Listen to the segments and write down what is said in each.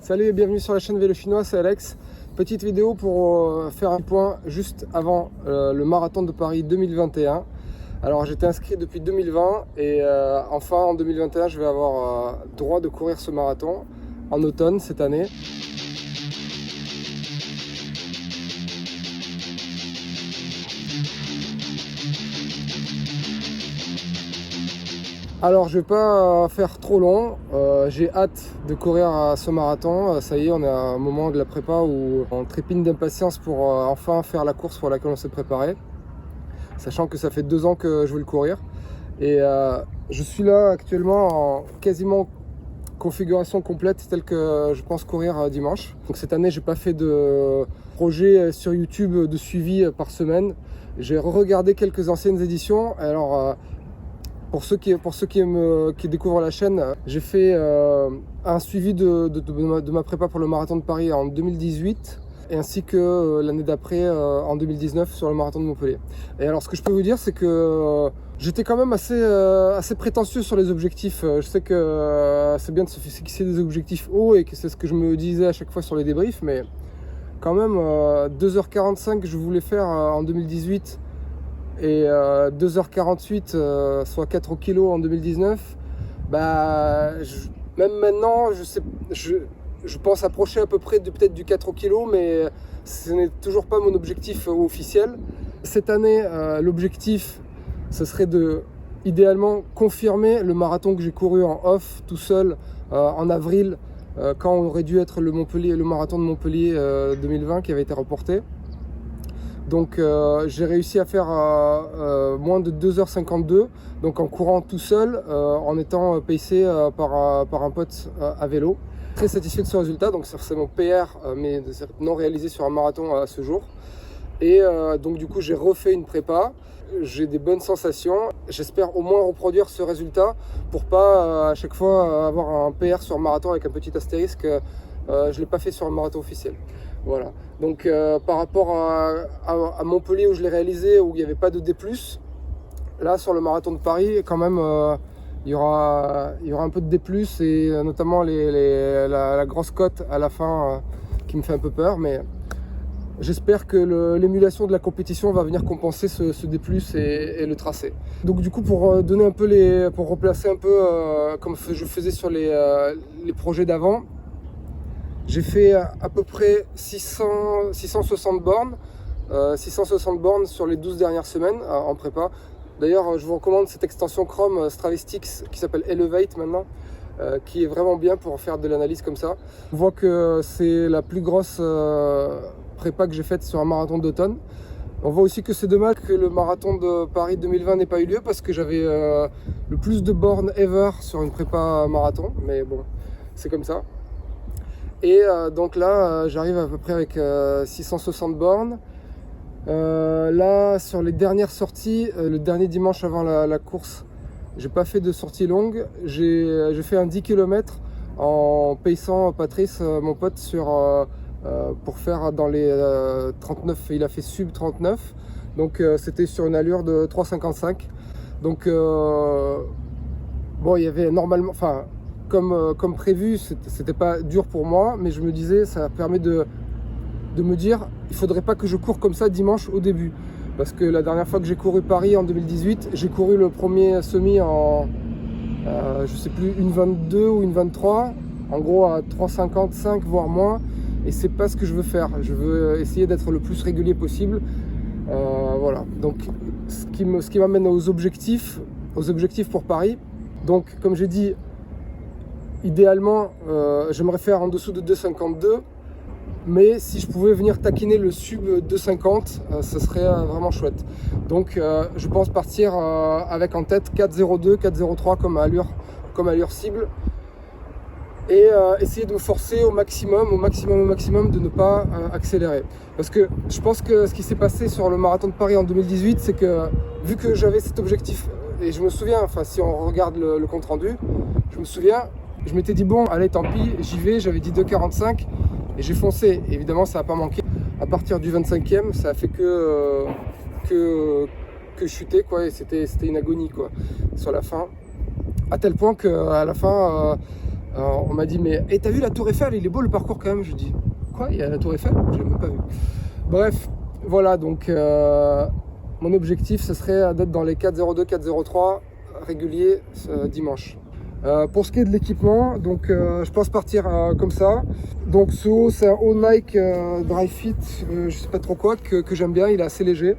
Salut et bienvenue sur la chaîne Vélo Chinois, c'est Alex. Petite vidéo pour faire un point juste avant le marathon de Paris 2021. Alors j'étais inscrit depuis 2020 et enfin en 2021 je vais avoir droit de courir ce marathon en automne cette année. Alors je vais pas faire trop long, j'ai hâte de courir à ce marathon. Ça y est, on est à un moment de la prépa où on trépine d'impatience pour enfin faire la course pour laquelle on s'est préparé, sachant que ça fait 2 ans que je veux le courir. Et je suis là actuellement en quasiment configuration complète telle que je pense courir dimanche. Donc cette année j'ai pas fait de projet sur YouTube de suivi par semaine. J'ai regardé quelques anciennes éditions. Alors pour ceux qui découvrent la chaîne, j'ai fait un suivi de ma prépa pour le marathon de Paris en 2018 ainsi que l'année d'après en 2019 sur le marathon de Montpellier. Et alors ce que je peux vous dire, c'est que j'étais quand même assez prétentieux sur les objectifs. Je sais que c'est bien de se fixer des objectifs hauts et que c'est ce que je me disais à chaque fois sur les débriefs, mais quand même 2h45 je voulais faire en 2018 et 2h48 soit 4 kg en 2019. Même maintenant je pense approcher à peu près peut-être du 4 kg, mais ce n'est toujours pas mon objectif officiel. Cette année l'objectif ce serait de idéalement confirmer le marathon que j'ai couru en off tout seul en avril, quand aurait dû être le marathon de Montpellier 2020 qui avait été reporté. Donc j'ai réussi à faire moins de 2h52, donc en courant tout seul, en étant pacé par un pote à vélo. Très satisfait de ce résultat, donc c'est mon PR, mais non réalisé sur un marathon à ce jour. Et donc du coup j'ai refait une prépa, j'ai des bonnes sensations. J'espère au moins reproduire ce résultat pour pas à chaque fois avoir un PR sur un marathon avec un petit astérisque. Je ne l'ai pas fait sur un marathon officiel. Voilà. Donc par rapport à Montpellier où je l'ai réalisé, où il n'y avait pas de D+, là sur le marathon de Paris quand même il y aura un peu de D+, et notamment la grosse cote à la fin qui me fait un peu peur, mais j'espère que l'émulation de la compétition va venir compenser ce D+, et le tracé. Donc du coup pour donner un peu pour replacer un peu comme je faisais sur les projets d'avant, j'ai fait à peu près 660 bornes, 660 bornes sur les 12 dernières semaines en prépa. D'ailleurs, je vous recommande cette extension Chrome Stravistix qui s'appelle Elevate maintenant, qui est vraiment bien pour faire de l'analyse comme ça. On voit que c'est la plus grosse prépa que j'ai faite sur un marathon d'automne. On voit aussi que c'est dommage que le marathon de Paris 2020 n'ait pas eu lieu parce que j'avais le plus de bornes ever sur une prépa marathon, mais bon, c'est comme ça. Et donc là, j'arrive à peu près avec 660 bornes. Là, sur les dernières sorties, le dernier dimanche avant la course, j'ai pas fait de sortie longue. J'ai fait un 10 km en paçant Patrice, mon pote, pour faire dans les 39. Il a fait sub 39. Donc c'était sur une allure de 3,55. Donc bon, il y avait normalement... Enfin, comme prévu, c'était pas dur pour moi, mais je me disais, ça permet de me dire, il faudrait pas que je cours comme ça dimanche au début. Parce que la dernière fois que j'ai couru Paris en 2018, j'ai couru le premier semi en, je sais plus, une 22 ou une 23, en gros à 3,55 voire moins, et c'est pas ce que je veux faire. Je veux essayer d'être le plus régulier possible. Voilà, donc ce qui m'amène aux objectifs pour Paris. Donc comme j'ai dit, idéalement, j'aimerais faire en dessous de 2,52, mais si je pouvais venir taquiner le sub 2,50, ce serait vraiment chouette. Donc je pense partir avec en tête 4,02, 4,03 comme allure cible, et essayer de me forcer au maximum de ne pas accélérer. Parce que je pense que ce qui s'est passé sur le marathon de Paris en 2018, c'est que vu que j'avais cet objectif, et je me souviens, enfin si on regarde le compte rendu, je me souviens, je m'étais dit bon, allez tant pis, j'y vais, j'avais dit 2,45 et j'ai foncé. Et évidemment ça n'a pas manqué. À partir du 25e, ça a fait que chuter quoi, et c'était une agonie quoi sur la fin. À tel point qu'à la fin, On m'a dit, mais hey, t'as vu la Tour Eiffel? Il est beau le parcours quand même. Je dis, quoi? Il y a la Tour Eiffel? Je l'ai même pas vu. Bref, voilà, donc mon objectif, ce serait d'être dans les 4,02, 4,03 réguliers dimanche. Pour ce qui est de l'équipement, donc je pense partir comme ça. Donc ce haut, c'est un haut Nike Dri-Fit, je sais pas trop quoi, que j'aime bien, il est assez léger.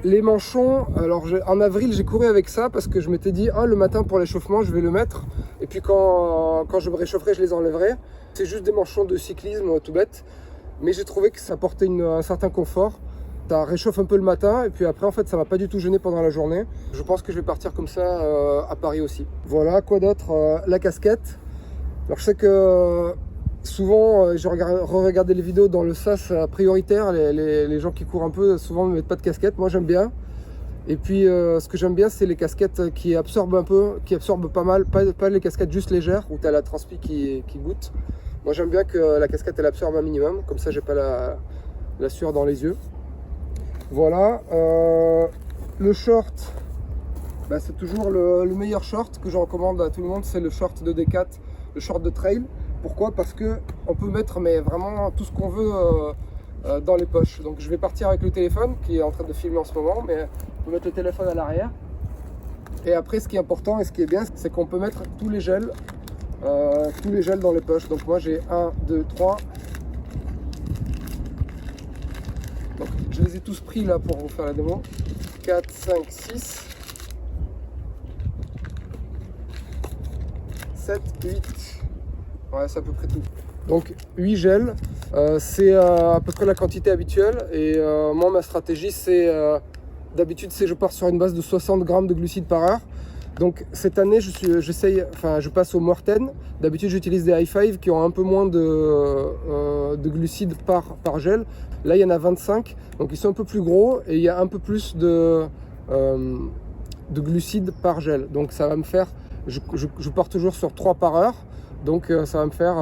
Les manchons, alors en avril j'ai couru avec ça parce que je m'étais dit le matin pour l'échauffement je vais le mettre et puis quand je me réchaufferai je les enlèverai. C'est juste des manchons de cyclisme tout bête, mais j'ai trouvé que ça apportait un certain confort. Ça réchauffe un peu le matin et puis après en fait ça va pas du tout gêner pendant la journée. Je pense que je vais partir comme ça à Paris aussi. Voilà, quoi d'autre, la casquette. Alors je sais que souvent j'ai regardé les vidéos dans le sas prioritaire, les gens qui courent un peu souvent ne mettent pas de casquette, moi j'aime bien. Et puis ce que j'aime bien c'est les casquettes qui absorbent un peu, qui absorbent pas mal, pas les casquettes juste légères où tu as la transpi qui goutte. Moi j'aime bien que la casquette elle absorbe un minimum, comme ça j'ai pas la sueur dans les yeux. Voilà, le short, bah, c'est toujours le meilleur short que je recommande à tout le monde, c'est le short de Decat, le short de trail. Pourquoi? Parce que on peut mettre mais vraiment tout ce qu'on veut dans les poches. Donc je vais partir avec le téléphone qui est en train de filmer en ce moment, mais on peut mettre le téléphone à l'arrière. Et après ce qui est important et ce qui est bien, c'est qu'on peut mettre tous les gels dans les poches. Donc moi j'ai 1, 2, 3. Donc je les ai tous pris là pour vous faire la démo. 4, 5, 6, 7, 8. Ouais, c'est à peu près tout. Donc 8 gels, c'est à peu près la quantité habituelle. Et moi, ma stratégie, c'est d'habitude, je pars sur une base de 60 grammes de glucides par heure. Donc cette année, je passe au Morten. D'habitude, j'utilise des High-Five qui ont un peu moins de glucides par gel. Là, il y en a 25, donc ils sont un peu plus gros et il y a un peu plus de glucides par gel. Donc ça va me faire, je pars toujours sur 3 par heure. Donc ça va me faire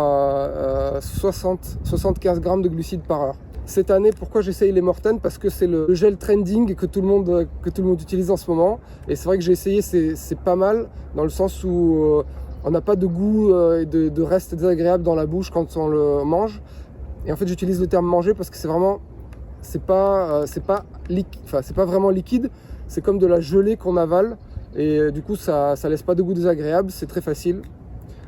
75 grammes de glucides par heure. Cette année, pourquoi j'essaye les Morten? Parce que c'est le gel trending que tout le monde utilise en ce moment. Et c'est vrai que j'ai essayé, c'est pas mal, dans le sens où on n'a pas de goût et de restes désagréables dans la bouche quand on le mange. Et en fait, j'utilise le terme manger parce que c'est pas vraiment liquide, c'est comme de la gelée qu'on avale. Et du coup, ça laisse pas de goût désagréable, c'est très facile.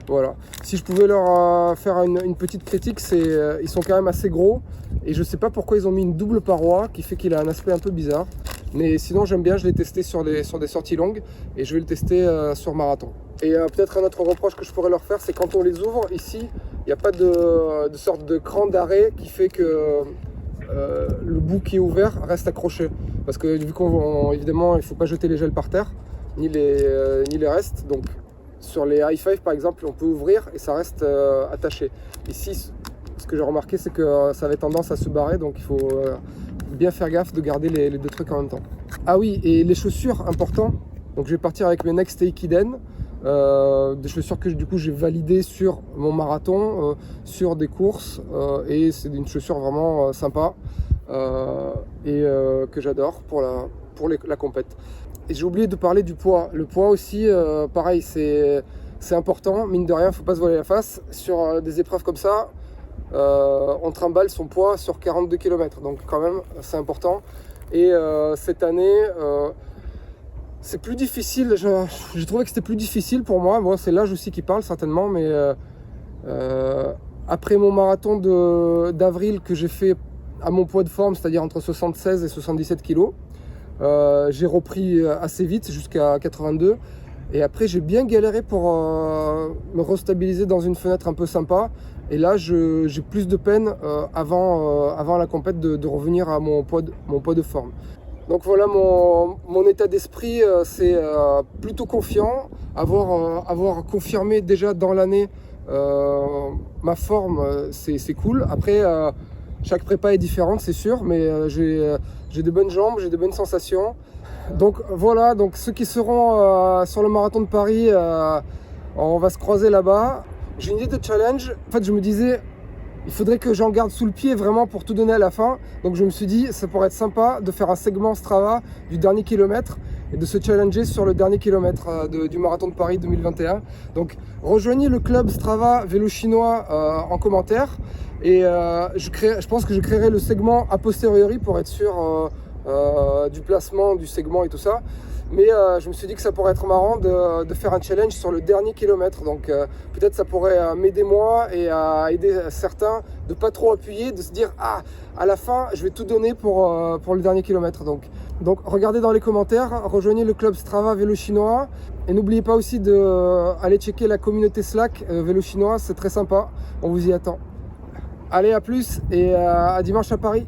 Voilà. Si je pouvais leur faire une petite critique, ils sont quand même assez gros et je sais pas pourquoi ils ont mis une double paroi qui fait qu'il a un aspect un peu bizarre. Mais sinon j'aime bien, je l'ai testé sur des sorties longues et je vais le tester sur marathon. Et peut-être un autre reproche que je pourrais leur faire, c'est quand on les ouvre ici, il n'y a pas de sorte de cran d'arrêt qui fait que le bout qui est ouvert reste accroché. Parce que vu qu'évidemment il ne faut pas jeter les gels par terre, ni les restes. Donc sur les High-Five par exemple, on peut ouvrir et ça reste attaché. Ici, ce que j'ai remarqué, c'est que ça avait tendance à se barrer, donc il faut bien faire gaffe de garder les deux trucs en même temps. Ah oui, et les chaussures, important. Donc je vais partir avec mes Next Eikiden, des chaussures que du coup j'ai validées sur mon marathon, sur des courses, et c'est une chaussure vraiment sympa et que j'adore pour la compète. Et j'ai oublié de parler du poids. Le poids aussi, pareil, c'est important. Mine de rien, il ne faut pas se voiler la face. Sur des épreuves comme ça, on trimballe son poids sur 42 km. Donc quand même, c'est important. Et cette année, c'est plus difficile. J'ai trouvé que c'était plus difficile pour moi. Bon, c'est l'âge aussi qui parle certainement. Mais après mon marathon d'avril que j'ai fait à mon poids de forme, c'est-à-dire entre 76 et 77 kg, j'ai repris assez vite jusqu'à 82 et après j'ai bien galéré pour me restabiliser dans une fenêtre un peu sympa et là j'ai plus de peine avant la compète de revenir à mon poids de forme. Donc voilà mon état d'esprit, c'est plutôt confiant, avoir confirmé déjà dans l'année ma forme, c'est cool. Après chaque prépa est différente, c'est sûr, mais j'ai de bonnes jambes, j'ai de bonnes sensations. Donc voilà, donc ceux qui seront sur le marathon de Paris, on va se croiser là-bas. J'ai une idée de challenge. En fait, je me disais, il faudrait que j'en garde sous le pied vraiment pour tout donner à la fin. Donc je me suis dit, ça pourrait être sympa de faire un segment Strava du dernier kilomètre. et de se challenger sur le dernier kilomètre du marathon de Paris 2021. Donc rejoignez le club Strava Vélo Chinois en commentaire et je pense que je créerai le segment a posteriori pour être sûr du placement du segment et tout ça. Mais je me suis dit que ça pourrait être marrant de faire un challenge sur le dernier kilomètre. Donc peut-être ça pourrait m'aider moi et à aider certains de pas trop appuyer, de se dire ah, à la fin je vais tout donner pour le dernier kilomètre. Donc regardez dans les commentaires, rejoignez le club Strava Vélo Chinois et n'oubliez pas aussi d'aller checker la communauté Slack Vélo Chinois, c'est très sympa, on vous y attend. Allez, à plus et à dimanche à Paris.